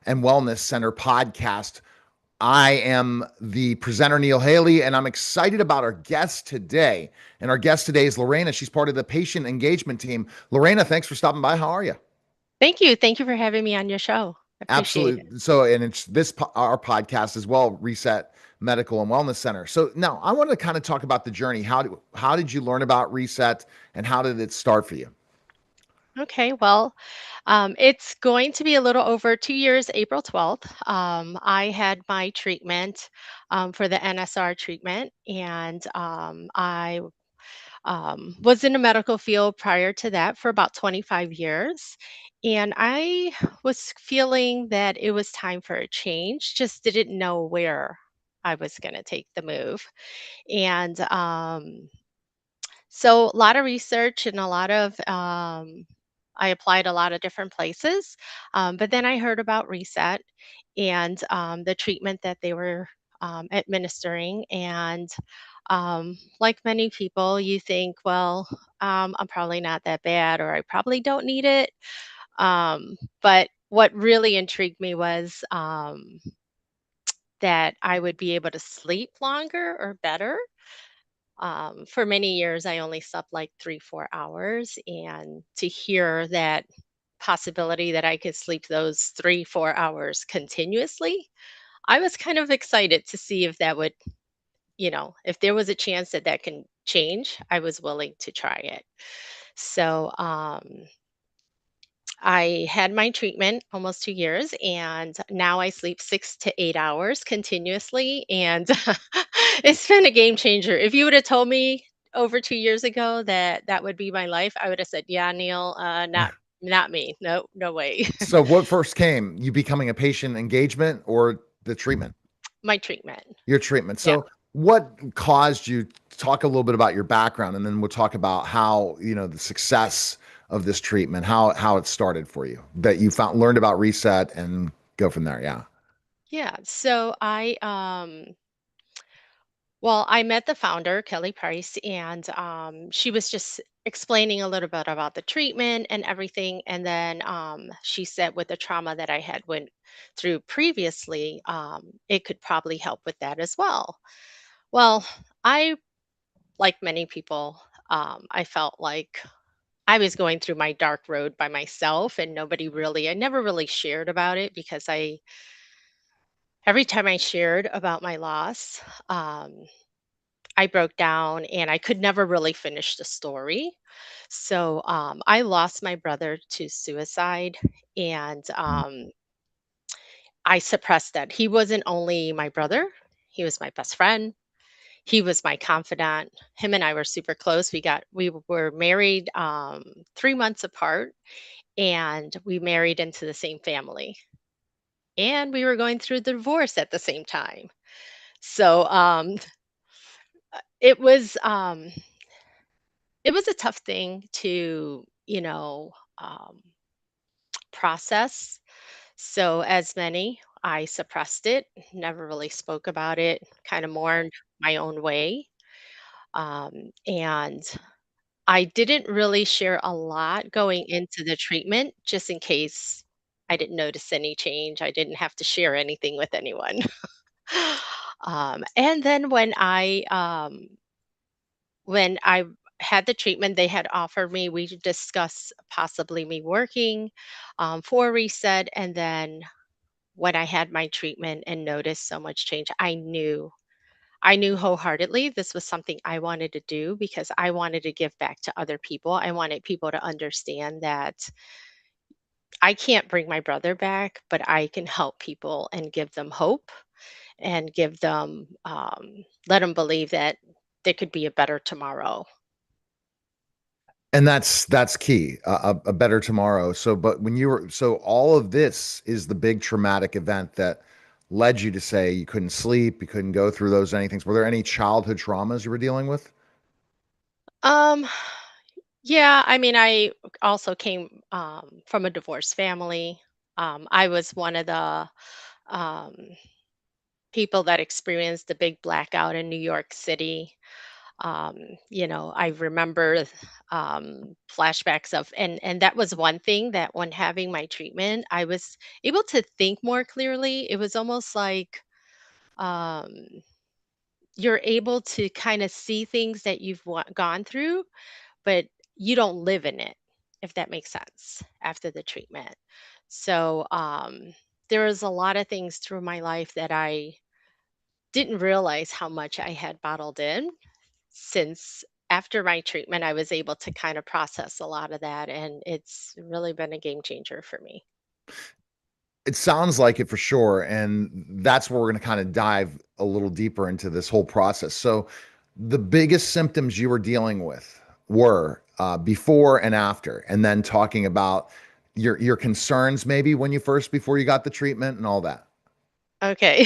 and Wellness Center podcast. I am the presenter, Neil Haley, and I'm excited about our guest today. And our guest today is Lorena. She's part of the patient engagement team. Lorena, thanks for stopping by. How are you? Thank you. Thank you for having me on your show. I appreciate it. Absolutely. So, and it's our podcast as well, Reset Medical and Wellness Center. So now I want to kind of talk about the journey. How did you learn about Reset, and how did it start for you? Okay, well, it's going to be a little over 2 years, April 12th. I had my treatment for the NSR treatment, and I was in the medical field prior to that for about 25 years. And I was feeling that it was time for a change, just didn't know where I was going to take the move. And So a lot of research and a lot of I applied a lot of different places, but then I heard about Reset and the treatment that they were administering. And like many people, you think, well, I'm probably not that bad, or I probably don't need it. But what really intrigued me was that I would be able to sleep longer or better. For many years, I only slept like 3, 4 hours. And to hear that possibility that I could sleep those 3, 4 hours continuously, I was kind of excited to see if that would, if there was a chance that that can change, I was willing to try it. So, I had my treatment almost 2 years, and now I sleep 6 to 8 hours continuously. And it's been a game changer. If you would have told me over 2 years ago that that would be my life, I would have said, "Yeah, Neil, not me. No, no way." So, what first came? You becoming a patient engagement or the treatment? My treatment. Your treatment. Yeah. So, what caused you? Talk a little bit about your background, and then we'll talk about how the success of this treatment, how it started for you, that you found learned about Reset, and go from there. Yeah. Yeah. So well, I met the founder, Kelly Price, and she was just explaining a little bit about the treatment and everything. And then she said, with the trauma that I had went through previously, it could probably help with that as well. Well, I, like many people, I felt like I was going through my dark road by myself, and I never really shared about it because every time I shared about my loss, I broke down and I could never really finish the story. So I lost my brother to suicide, and I suppressed that. He wasn't only my brother, he was my best friend. He was my confidant. Him and I were super close. We were married 3 months apart, and we married into the same family. And we were going through the divorce at the same time. So it was um, it was a tough thing to, process. So, as many, I suppressed it, never really spoke about it, kind of mourned my own way. And I didn't really share a lot going into the treatment, just in case I didn't notice any change. I didn't have to share anything with anyone. And then when I had the treatment, they had offered me, we discussed possibly me working for Reset. And then when I had my treatment and noticed so much change, I knew wholeheartedly this was something I wanted to do because I wanted to give back to other people. I wanted people to understand that I can't bring my brother back, but I can help people and give them hope and let them believe that there could be a better tomorrow. And that's key, a better tomorrow. So, but so all of this is the big traumatic event that led you to say you couldn't sleep, you couldn't go through those anything. Were there any childhood traumas you were dealing with? Um, yeah, I mean, I also came from a divorced family. I was one of the um, people that experienced the big blackout in New York City. Um, I remember flashbacks of, and that was one thing that when having my treatment, I was able to think more clearly. It was almost like um, you're able to kind of see things that you've gone through, but you don't live in it, if that makes sense, after the treatment. So there was a lot of things through my life that I didn't realize how much I had bottled in. Since after my treatment, I was able to kind of process a lot of that, and it's really been a game changer for me. It sounds like it for sure. And that's where we're going to kind of dive a little deeper into this whole process. So, the biggest symptoms you were dealing with were before and after, and then talking about your concerns maybe when you first before you got the treatment and all that. Okay.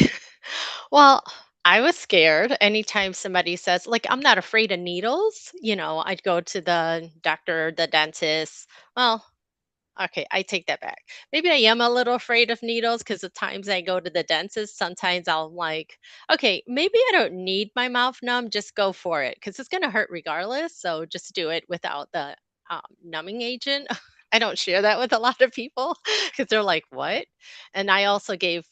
Well, I was scared anytime somebody says, like, I'm not afraid of needles. I'd go to the doctor, the dentist. Well, okay, I take that back. Maybe I am a little afraid of needles because the times I go to the dentist, sometimes I'll like, okay, maybe I don't need my mouth numb, just go for it because it's going to hurt regardless. So just do it without the numbing agent. I don't share that with a lot of people because they're like, what? And I also gave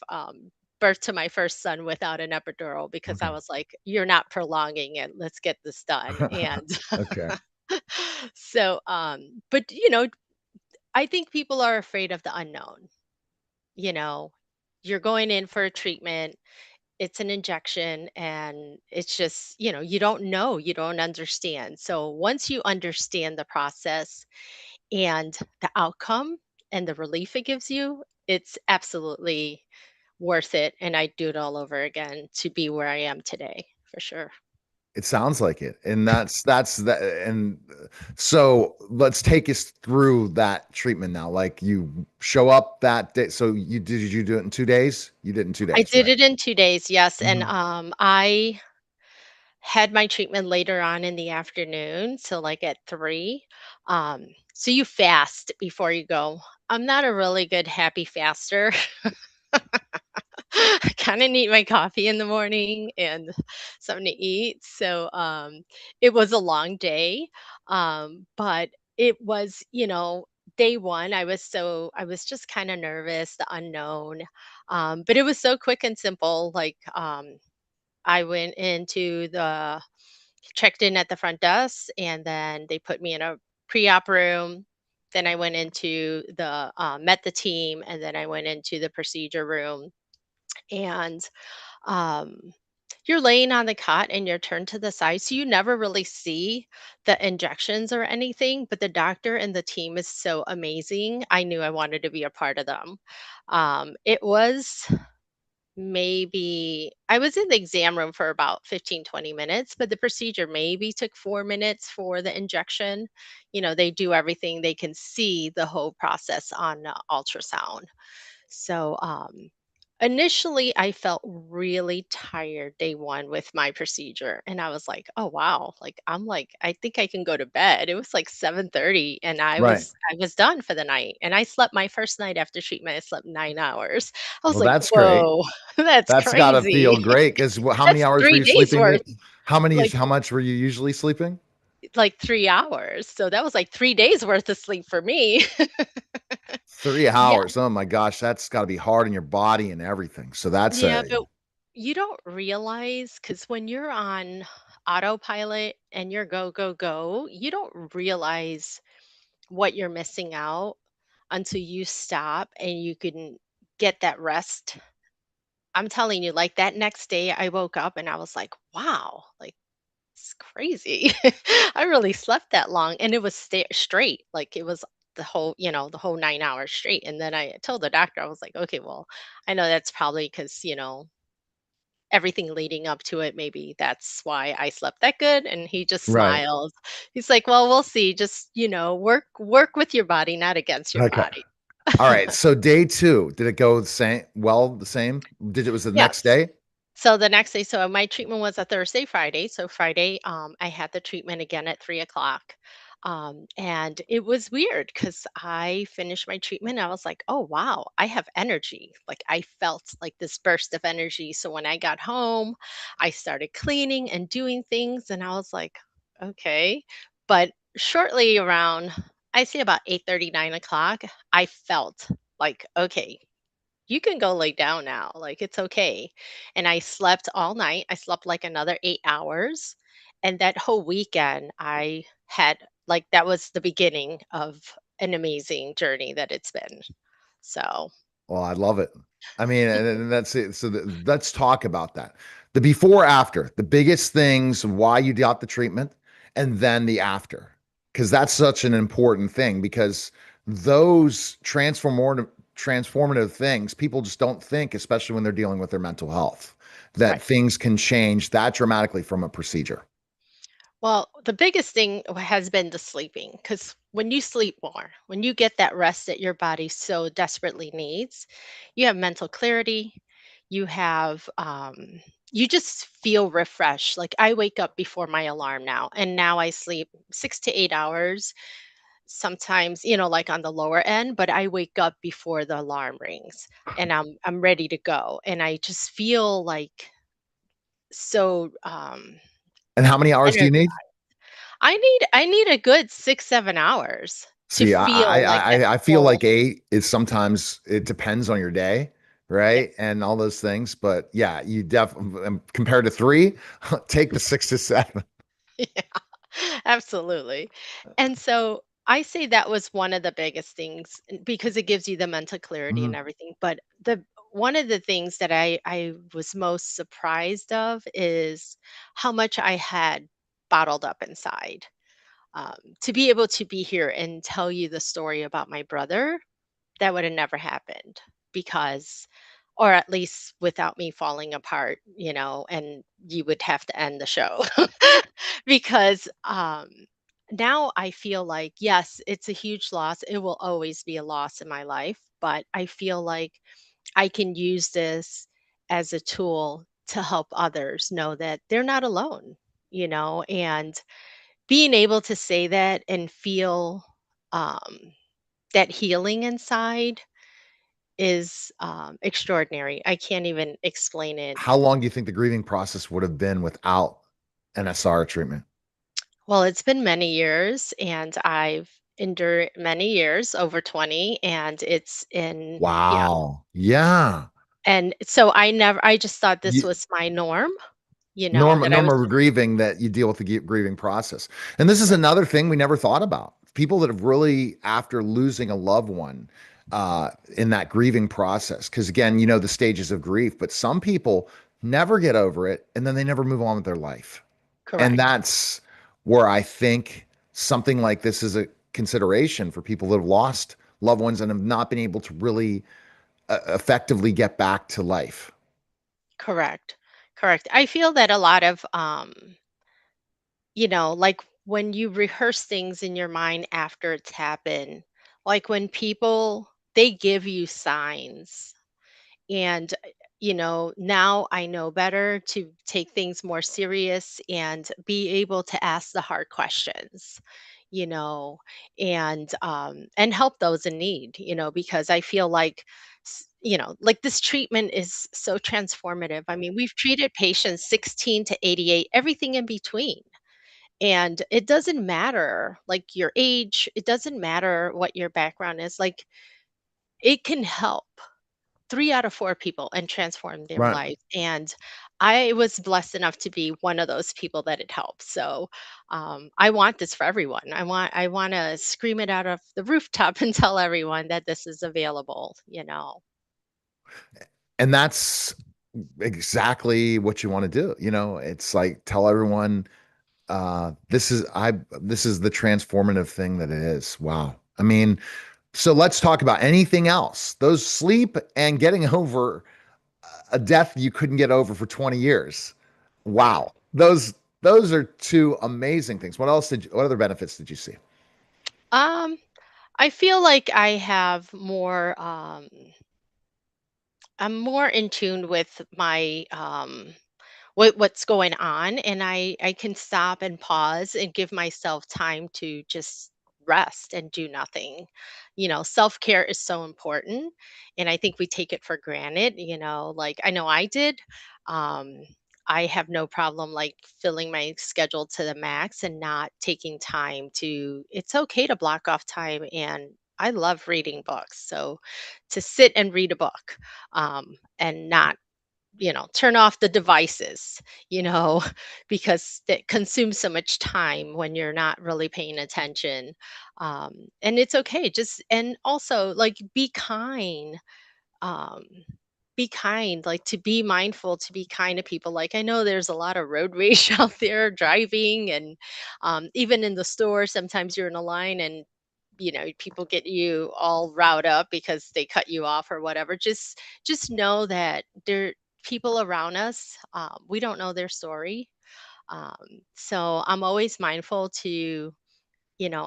birth to my first son without an epidural because I Okay. was like, you're not prolonging it. Let's get this done. And Okay. so, but I think people are afraid of the unknown. You know, you're going in for a treatment, it's an injection, and it's just, you don't know, you don't understand. So once you understand the process and the outcome and the relief it gives you, it's absolutely worth it. And I'd do it all over again to be where I am today, for sure. It sounds like it. And that's that. And so let's take us through that treatment now. Like you show up that day. So did you do it in 2 days? You did in two I days, did right? it in 2 days, yes. And Mhm. I had my treatment later on in the afternoon, so like at 3. So you fast before you go. I'm not a really good happy faster. I kind of need my coffee in the morning and something to eat. So it was a long day. But it was, day one, I was just kind of nervous, the unknown. But it was so quick and simple. Like I went into the checked in at the front desk, and then they put me in a pre-op room. Then I went into the met the team, and then I went into the procedure room. And um, you're laying on the cot and you're turned to the side, so you never really see the injections or anything. But the doctor and the team is so amazing. I knew I wanted to be a part of them. It was maybe I was in the exam room for about 15-20 minutes, but the procedure maybe took 4 minutes for the injection. They do everything, they can see the whole process on ultrasound. So, initially, I felt really tired day one with my procedure, and I was like, "Oh wow!" Like I'm like, "I think I can go to bed." It was like 7:30, and Right. I was done for the night. And I slept my first night after treatment. I slept 9 hours. I was Well, like, that's great. "Whoa, that's That's gotta crazy." feel great. Because how many That's hours were 3 you days sleeping? worth, like How much were you usually sleeping? 3 hours. So that was like 3 days worth of sleep for me. 3 Yeah. hours. Oh my gosh, that's gotta be hard on your body and everything. So that's Yeah, a but you don't realize because when you're on autopilot and you're go, go, go, you don't realize what you're missing out until you stop and you can get that rest. I'm telling you, like that next day, I woke up and I was like, wow, like it's crazy. I really slept that long and it was straight. Like it was the whole 9 hours straight. And then I told the doctor, I was like, okay, well, I know that's probably because, everything leading up to it, maybe that's why I slept that good. And he just right. smiled. He's like, well, we'll see. Just, work with your body, not against your Okay. body. All right. So day 2, did it go the same? Did it was the next Yes. day? So the next day, my treatment was a Thursday, Friday. So Friday, I had the treatment again at 3 o'clock. And it was weird because I finished my treatment. I was like, oh, wow, I have energy. Like I felt like this burst of energy. So when I got home, I started cleaning and doing things. And I was like, okay. But shortly around, I say about 8:30, 9 o'clock, I felt like, okay, you can go lay down now. Like it's okay. And I slept all night. I slept like another 8 hours. And that whole weekend, I had like that was the beginning of an amazing journey that it's been. So, Well, I love it. I mean, and that's it. So let's talk about that. The before after, the biggest things, why you got the treatment, and then the after. Because that's such an important thing because those transformative things, people just don't think, especially when they're dealing with their mental health, that right. things can change that dramatically from a procedure. Well, the biggest thing has been the sleeping because when you sleep more, when you get that rest that your body so desperately needs, you have mental clarity. You have, you just feel refreshed. Like I wake up before my alarm now, and now I sleep 6 to 8 hours. Sometimes, like on the lower end, but I wake up before the alarm rings, and I'm ready to go, and I just feel like so And how many hours do you energized. need? I need a good 6, 7 hours to See, feel like that I feel full. like 8 is sometimes it depends on your day, Yeah. right? And all those things. But yeah, you definitely compared to 3, take the 6 to 7. Yeah, absolutely. And so I say that was one of the biggest things because it gives you the mental clarity and Mhm. everything. But the one of the things that I was most surprised of is how much I had bottled up inside. To be able to be here and tell you the story about my brother, that would have never happened because or at least without me falling apart, and you would have to end the show. Because now I feel like yes, it's a huge loss. It will always be a loss in my life, but I feel like I can use this as a tool to help others know that they're not alone, and being able to say that and feel um, that healing inside is, extraordinary. I can't even explain it. How long do you think the grieving process would have been without an SR treatment? Well, it's been many years, and I've endured many years, over 20, and it's in yeah, Wow. Yeah. and so I just thought this You, was my norm, normal that I was normal just grieving that you deal with the grieving process. And this is right, another thing we never thought about. People that have really after losing a loved one in that grieving process. Because again, the stages of grief, but some people never get over it and then they never move on with their life. And correct, that's where I think something like this is a consideration for people that have lost loved ones and have not been able to really effectively get back to life. correct, correct. I feel that a lot of, like when you rehearse things in your mind after it's happened, like when people they give you signs. And, now I know better to take things more serious and be able to ask the hard questions, you know, and help those in need, because I feel like, like this treatment is so transformative. I mean, we've treated patients 16 to 88, everything in between. And it doesn't matter like your age, it doesn't matter what your background is. Like it can help 3 out of 4 people and transform their Right. lives, and I was blessed enough to be one of those people that it helped, so, I want this for everyone. I wanna scream it out of the rooftop and tell everyone that this is available. And that's exactly what you want to do. It's like tell everyone this is the transformative thing that it is. Wow. I mean, so let's talk about anything else. Those sleep and getting over a death you couldn't get over for 20 years. Right. Wow. Those are two amazing things. What other benefits did you see? Um, I feel like I'm more in tune with my, what's going on, and I can stop and pause and give myself time to just rest and do nothing. Self-care is so important, and I think we take it for granted, like I know I did. Um I have no problem like filling my schedule to the max and not taking time to it's okay to block off time, and I love reading books. So to sit and read a book, and not turn off the devices, you know, because it consumes so much time when you're not really paying attention. And it's okay. Just, and also like um, be kind, like to be mindful, to be kind to people. Like I know there's a lot of road rage out there driving, and even in the store, sometimes you're in a line and people get you all riled up because they cut you off or whatever. Just know that there people around us, we don't know their story. So I'm always mindful to,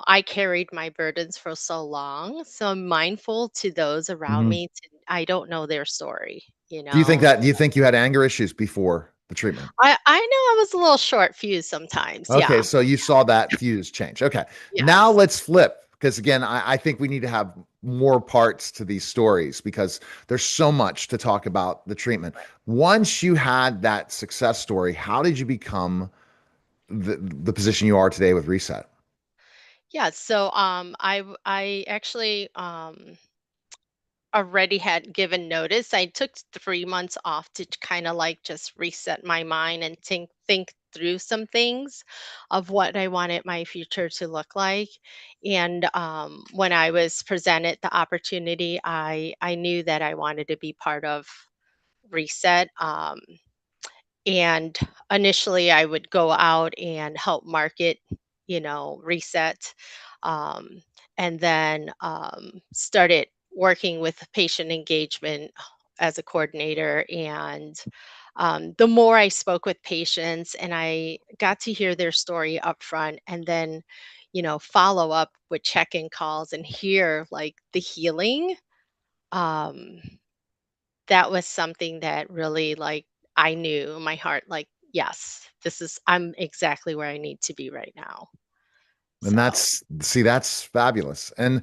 I carried my burdens for so long, so I'm mindful to those around Mhm. me. I don't know their story, Do you think you had anger issues before the treatment? I know I was a little short fused sometimes. Okay, Yeah. so you saw that fuse change. Okay. Now Yes. let's flip because again, I think we need to have more parts to these stories because there's so much to talk about the treatment. Once you had that success story, how did you become the position you are today with Reset? Yeah. So I actually already had given notice. I took 3 months off to kind of like just reset my mind and think through some things of what I wanted my future to look like. And when I was presented the opportunity, I knew that I wanted to be part of Reset. And initially, I would go out and help market, Reset, um, and then started working with patient engagement as a coordinator. And the more I spoke with patients and I got to hear their story up front, and then, follow up with check in calls and hear like the healing. Um, that was something that really, like, I knew in my heart, like, "Yes, I'm exactly where I need to be right now." And So, that's fabulous. And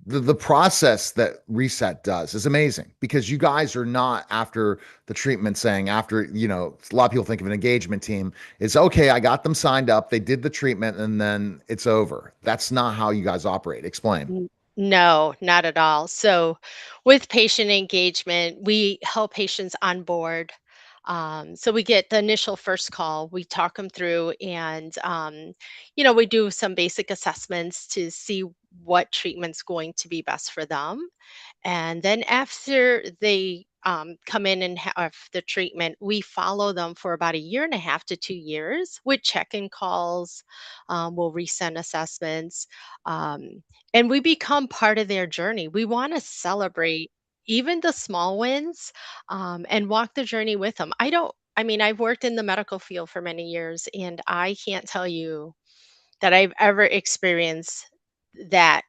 the process that Reset does is amazing because you guys are not after the treatment saying after, a lot of people think of an engagement team. It's okay, I got them signed up, they did the treatment, and then it's over. That's not how you guys operate. Explain. N no, not at all. So, with patient engagement, we help patients on board. So we get the initial first call, we talk them through, and we do some basic assessments to see what treatment's going to be best for them. And then after they come in and have the treatment, we follow them for about a year and a half to 2 years with check-in calls. We'll resend assessments, um, and we become part of their journey. We want to celebrate even the small wins, and walk the journey with them. I don't. I mean, I've worked in the medical field for many years, and I can't tell you that I've ever experienced that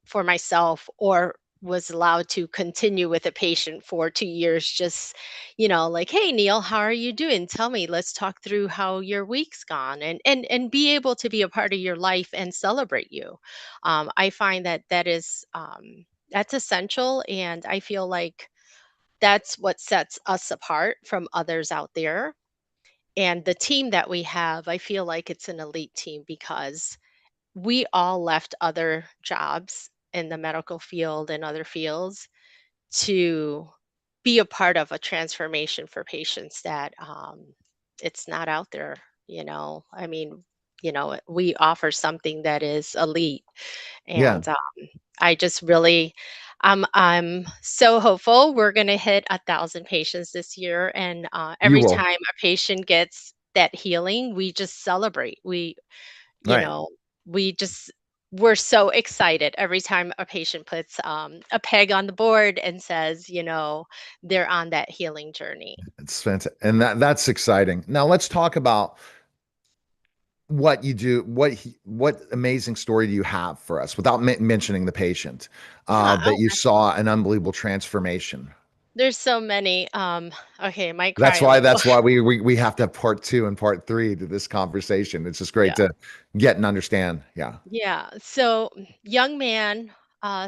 for myself, or was allowed to continue with a patient for 2 years, just like, "Hey Neil, how are you doing? Tell me, let's talk through how your week's gone," and be able to be a part of your life and celebrate you. I find that that's essential, and I feel like that's what sets us apart from others out there. And the team that we have, I feel like it's an elite team because we all left other jobs in the medical field and other fields to be a part of a transformation for patients that it's not out there. I mean, we offer something that is elite. Yeah, And I just really, I'm so hopeful we're going to hit 1,000 patients this year. And you every will. time a patient gets that healing, we just celebrate. You Right. know, we just we're so excited every time a patient puts a peg on the board and says, they're on that healing journey. It's fantastic. And that's exciting. Now let's talk about what you do, what amazing story do you have for us without mentioning the patient Yeah. that you saw an unbelievable transformation? There's so many. Okay, I might cry That's a why little. that's why we have to have part two and part three to this conversation. It's just great Yeah. to get and understand. Yeah. Yeah. So, young man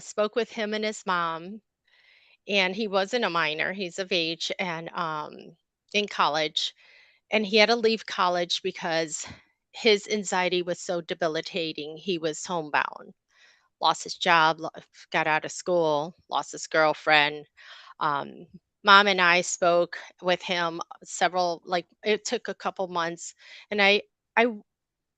spoke with him and his mom, and he wasn't a minor. He's of age and in college, and he had to leave college because his anxiety was so debilitating. He was homebound, lost his job, got out of school, lost his girlfriend. Um, Mom and I spoke with him several, like it took a couple months, and I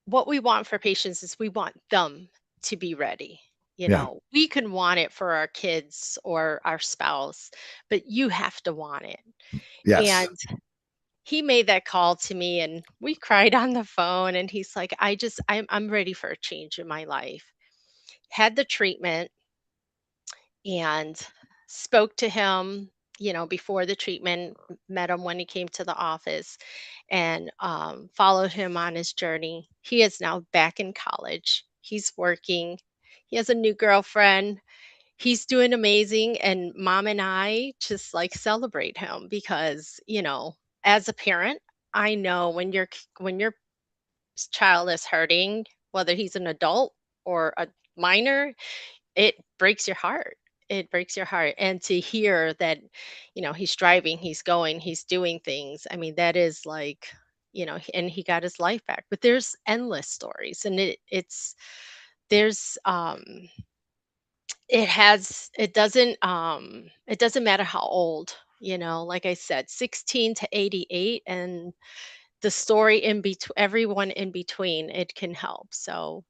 what we want for patients is we want them to be ready. Yeah. We can want it for our kids or our spouse, but you have to want it. Yes. And he made that call to me and we cried on the phone and he's like, I'm ready for a change in my life. Had the treatment and spoke to him, before the treatment, met him when he came to the office and followed him on his journey. He is now back in college. He's working. He has a new girlfriend. He's doing amazing. And mom and I just like celebrate him because, as a parent, I know when your child is hurting, whether he's an adult or a minor, it breaks your heart. It breaks your heart. And to hear that, he's driving, he's going, he's doing things. I mean, that is like, and he got his life back. But there's endless stories and there's it doesn't matter how old, like I said, 16 to 88 and the story in between, everyone in between, it can help. So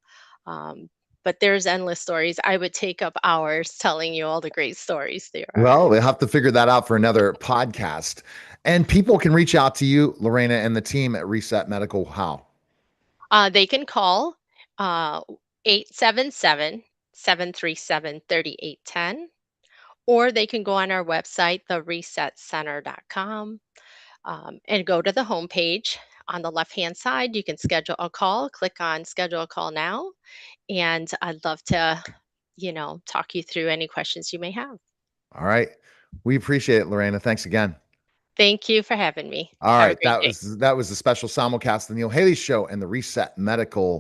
um but there's endless stories. I would take up hours telling you all the great stories there are. Well, we'll have to figure that out for another podcast. And people can reach out to you, Lorena, and the team at Reset Medical. How? They can call 877 or they can go on our website, theresetcenter.com, and go to the homepage. On the left hand side, you can schedule a call, click on schedule a call now, and I'd love to, talk you through any questions you may have. All right. We appreciate it, Lorena. Thanks again. Thank you for having me. All Have a right. great day. That was the special simulcast of the Neil Haley Show and the Reset Medical